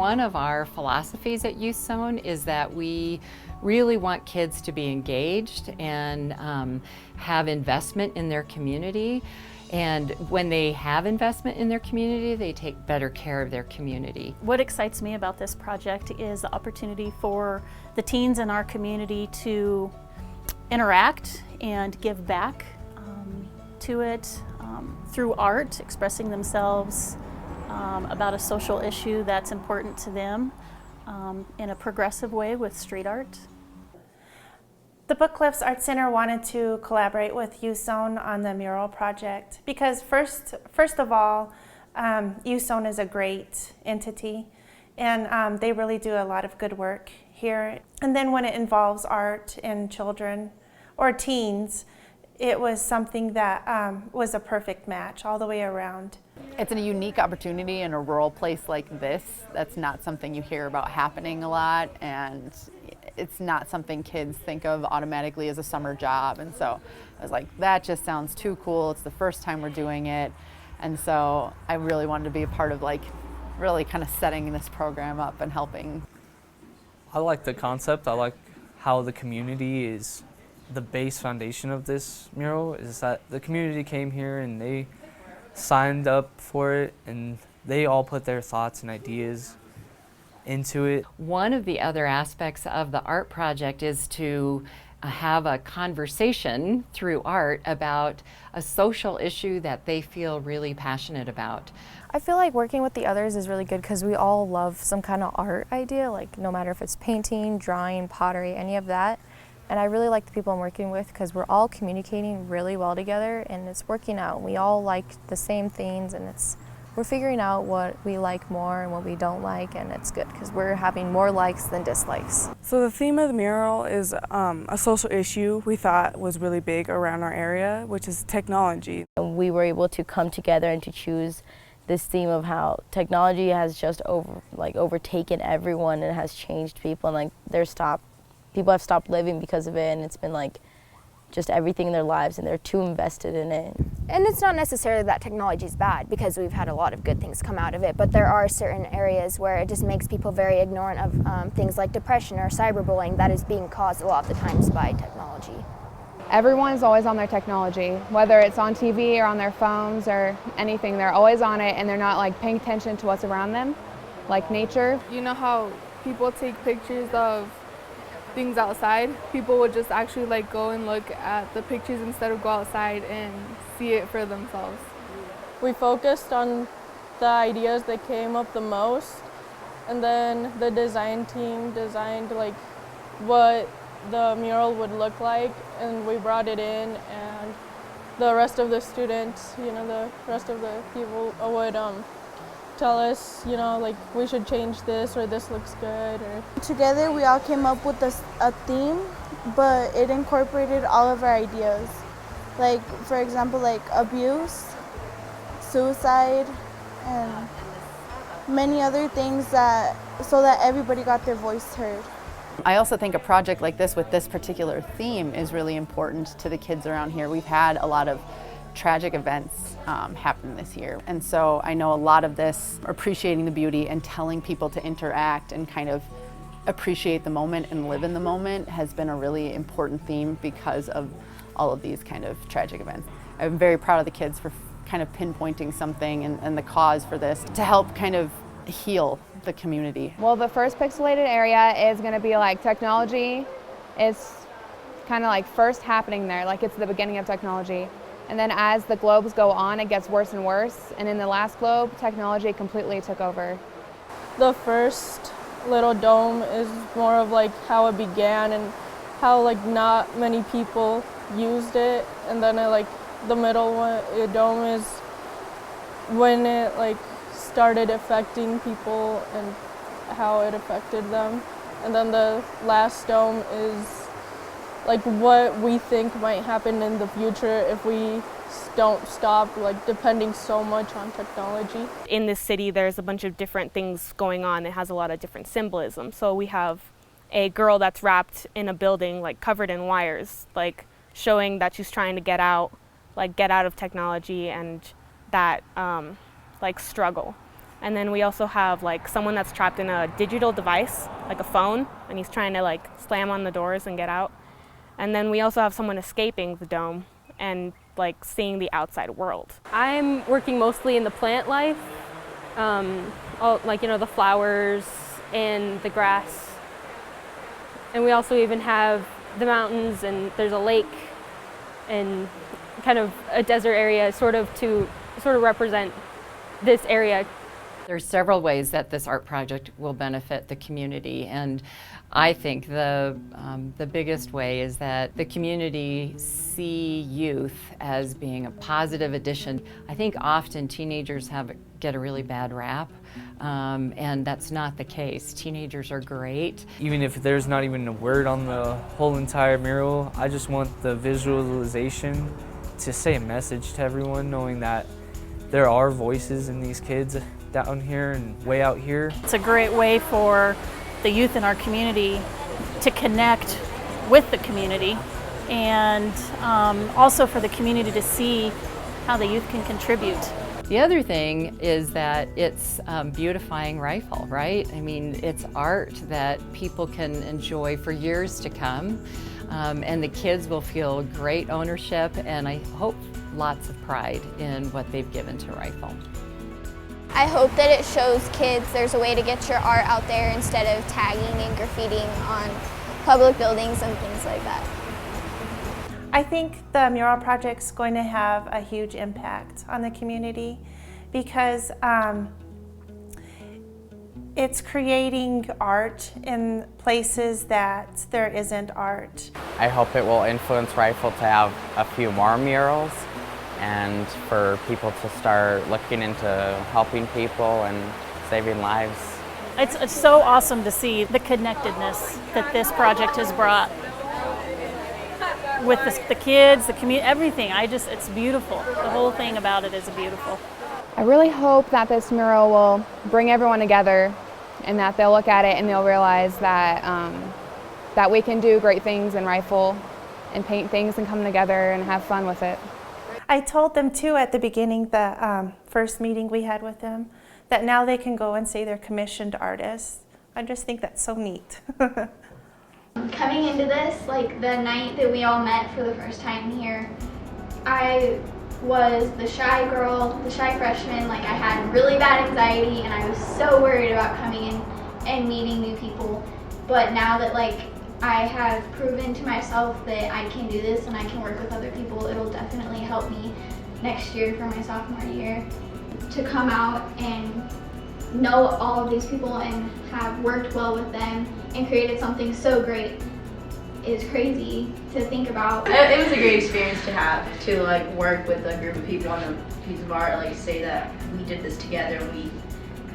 One of our philosophies at YouthZone is that we really want kids to be engaged and have investment in their community. And when they have investment in their community, they take better care of their community. What excites me about this project is the opportunity for the teens in our community to interact and give back to it through art, expressing themselves about a social issue that's important to them in a progressive way with street art. The Book Cliffs Art Center wanted to collaborate with YouthZone on the mural project because first of all, YouthZone is a great entity and they really do a lot of good work here. And then when it involves art and children or teens, it was something that was a perfect match all the way around. It's a unique opportunity in a rural place like this. That's not something you hear about happening a lot, and it's not something kids think of automatically as a summer job. And so I was like, that just sounds too cool. It's the first time we're doing it. And so I really wanted to be a part of really kind of setting this program up and helping. I like the concept. I like how the community is the base foundation of this mural, is that the community came here and they signed up for it and they all put their thoughts and ideas into it. One of the other aspects of the art project is to have a conversation through art about a social issue that they feel really passionate about. I feel like working with the others is really good because we all love some kind of art idea, like no matter if it's painting, drawing, pottery, any of that. And I really like the people I'm working with because we're all communicating really well together and it's working out. We all like the same things and we're figuring out what we like more and what we don't like, and it's good because we're having more likes than dislikes. So the theme of the mural is a social issue we thought was really big around our area, which is technology. We were able to come together and to choose this theme of how technology has just overtaken everyone and has changed people, and people have stopped living because of it, and it's been just everything in their lives and they're too invested in it. And it's not necessarily that technology is bad because we've had a lot of good things come out of it, but there are certain areas where it just makes people very ignorant of things like depression or cyberbullying that is being caused a lot of the times by technology. Everyone's always on their technology, whether it's on TV or on their phones or anything. They're always on it and they're not paying attention to what's around them, like nature. You know how people take pictures of things outside? People would just actually go and look at the pictures instead of go outside and see it for themselves. We focused on the ideas that came up the most, and then the design team designed what the mural would look like, and we brought it in, and the rest of the students, the rest of the people would tell us, we should change this or this looks good. Together we all came up with a theme, but it incorporated all of our ideas. For example, abuse, suicide, and many other things so that everybody got their voice heard. I also think a project like this with this particular theme is really important to the kids around here. We've had a lot of tragic events happen this year, and so I know a lot of this, appreciating the beauty and telling people to interact and kind of appreciate the moment and live in the moment, has been a really important theme because of all of these kind of tragic events. I'm very proud of the kids for kind of pinpointing something and the cause for this to help kind of heal the community. Well, the first pixelated area is going to be technology is kind of first happening there, it's the beginning of technology. And then as the globes go on, it gets worse and worse. And in the last globe, technology completely took over. The first little dome is more of how it began and how not many people used it. And then the middle one, the dome is when it started affecting people and how it affected them. And then the last dome is what we think might happen in the future if we don't stop depending so much on technology. In this city, there's a bunch of different things going on. It has a lot of different symbolism. So we have a girl that's wrapped in a building covered in wires, showing that she's trying to get out of technology and that struggle. And then we also have like someone that's trapped in a digital device, like a phone, and he's trying to like slam on the doors and get out. And then we also have someone escaping the dome and like seeing the outside world. I'm working mostly in the plant life, like, you know, the flowers and the grass. And we also even have the mountains, and there's a lake and kind of a desert area to represent this area. There's several ways that this art project will benefit the community, and I think the biggest way is that the community see youth as being a positive addition. I think often teenagers get a really bad rap, and that's not the case. Teenagers are great. Even if there's not even a word on the whole entire mural, I just want the visualization to say a message to everyone, knowing that there are voices in these kids down here and way out here. It's a great way for the youth in our community to connect with the community, and also for the community to see how the youth can contribute. The other thing is that it's beautifying Rifle, right? I mean, it's art that people can enjoy for years to come, and the kids will feel great ownership, and I hope lots of pride in what they've given to Rifle. I hope that it shows kids there's a way to get your art out there instead of tagging and graffitiing on public buildings and things like that. I think the mural project's going to have a huge impact on the community because it's creating art in places that there isn't art. I hope it will influence Rifle to have a few more murals, and for people to start looking into helping people and saving lives. It's so awesome to see the connectedness that this project has brought with the kids, the community, everything. It's beautiful. The whole thing about it is beautiful. I really hope that this mural will bring everyone together, and that they'll look at it and they'll realize that that we can do great things in Rifle and paint things and come together and have fun with it. I told them too at the beginning, the first meeting we had with them, that now they can go and say they're commissioned artists. I just think that's so neat. Coming into this, like the night that we all met for the first time here, I was the shy girl, the shy freshman. Like I had really bad anxiety and I was so worried about coming in and meeting new people. But now that like I have proven to myself that I can do this and I can work with other people, it'll definitely help me next year for my sophomore year. To come out and know all of these people and have worked well with them and created something so great is crazy to think about. It was a great experience to have, to like work with a group of people on a piece of art, like say that we did this together and we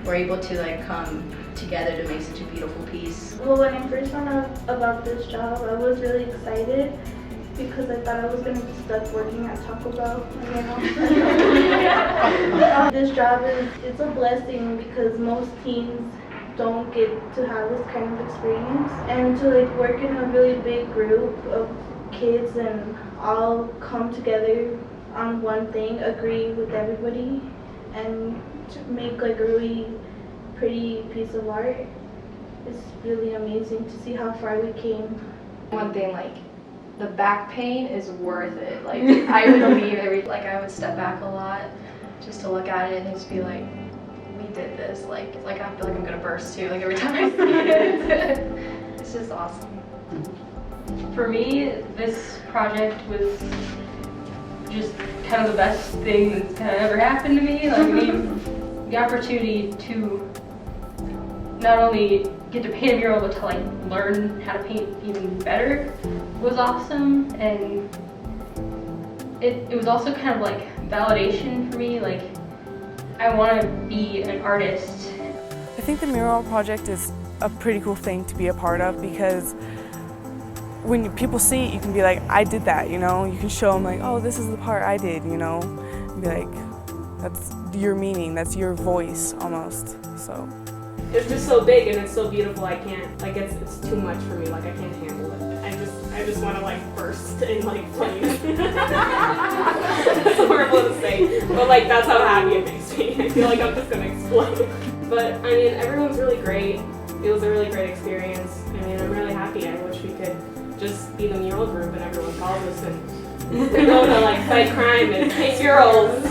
were able to like come together to make such a beautiful piece. Well, when I first found out about this job, I was really excited because I thought I was going to be stuck working at Taco Bell. This job it's a blessing because most teens don't get to have this kind of experience, and to like work in a really big group of kids and all come together on one thing, agree with everybody, and to make like a really pretty piece of art. It's really amazing to see how far we came. One thing, like the back pain is worth it. Like I would leave I would step back a lot just to look at it and just be like, we did this. Like I feel like I'm gonna burst too. Like every time I see it, it's just awesome. For me, this project was just kind of the best thing that's kind of ever happened to me. Like I mean, the opportunity to not only get to paint a mural, but to like learn how to paint even better was awesome. And it was also kind of like validation for me. Like I want to be an artist. I think the mural project is a pretty cool thing to be a part of because when people see it, you can be like, I did that, you know? You can show them like, oh, this is the part I did, you know? And be like, that's your meaning, that's your voice almost, so. It's just so big and it's so beautiful, I can't, like it's too much for me, like I can't handle it. I just want to like burst in like flames. It's horrible to say, but like that's how happy it makes me. I feel like I'm just gonna explode. But I mean, everyone's really great. It was a really great experience. I mean, I'm really happy. I wish we could just be the mural group and everyone calls us and go to like fight crime and paint murals.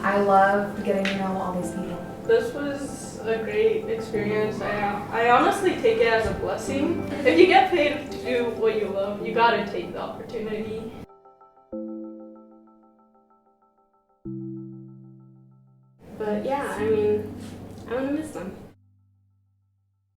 I love getting to know all these people. This was a great experience. I honestly take it as a blessing. If you get paid to do what you love, you gotta take the opportunity. But yeah, I mean, I'm gonna miss them.